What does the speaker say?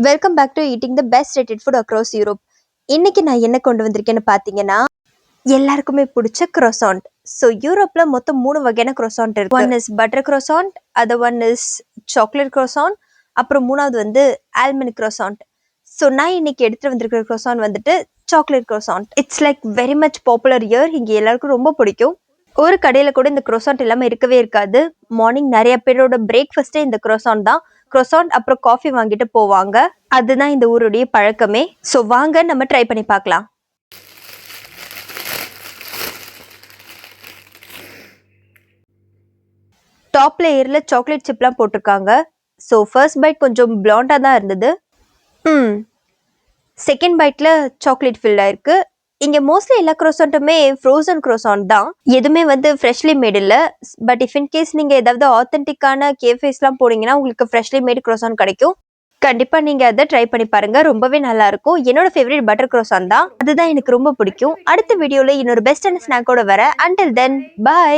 Welcome back to eating the best rated food across Europe. இன்னைக்கு நான் என்ன கொண்டு வந்திருக்கேன்னு பார்த்தீங்கன்னா, எல்லாருக்குமே பிடிச்ச croissant. ஸோ யூரோப்பில் மொத்தம் 3 வகையான croissant இருக்கு. One is butter croissant, other one is chocolate croissant, அப்புறம் மூணாவது வந்து ஆல்மண்ட் croissant. ஸோ நான் இன்னைக்கு எடுத்துட்டு வந்திருக்கிற croissant வந்துட்டு chocolate croissant. It's like very much popular year. இங்கே எல்லாருக்கும் ரொம்ப பிடிக்கும். ஒரு கடையில் கூட இந்த croissant இல்லாமல் இருக்கவே இருக்காது. மார்னிங் நிறைய பேரோட பிரேக்ஃபாஸ்ட்டே இந்த croissant தான். croissant அப்புறம் காஃபி வாங்கிட்டு போவாங்க. அதுதான் இந்த ஊருடைய பழக்கமே. ஸோ வாங்க நம்ம ட்ரை பண்ணி பார்க்கலாம். டாப் லேயர்ல சாக்லேட் சிப்லாம் போட்டிருக்காங்க. ஸோ ஃபர்ஸ்ட் பைட் கொஞ்சம் பிளாண்டா தான் இருந்தது. செகண்ட் பைட்ல சாக்லேட் ஃபில் ஆயிருக்கு. இங்க மோஸ்ட்லி எல்லா croissantமே ஃப்ரோசன் croissant தான். எதுவுமே வந்து ஃப்ரெஷ்லி மேட் இல்லை. பட் இஃப் இன் கேஸ் நீங்க ஏதாவது ஆத்தென்டிக்கான கேஃபேஸ்லாம் போனீங்கன்னா உங்களுக்கு ஃப்ரெஷ்லி மேட் croissant கிடைக்கும். கண்டிப்பா நீங்க அதை ட்ரை பண்ணி பாருங்க. ரொம்பவே நல்லா இருக்கும். என்னோட ஃபேவரட் பட்டர் croissant தான். அதுதான் எனக்கு ரொம்ப பிடிக்கும். அடுத்த வீடியோல இன்னொரு பெஸ்டான ஸ்நாக்கோட வர. Until then by.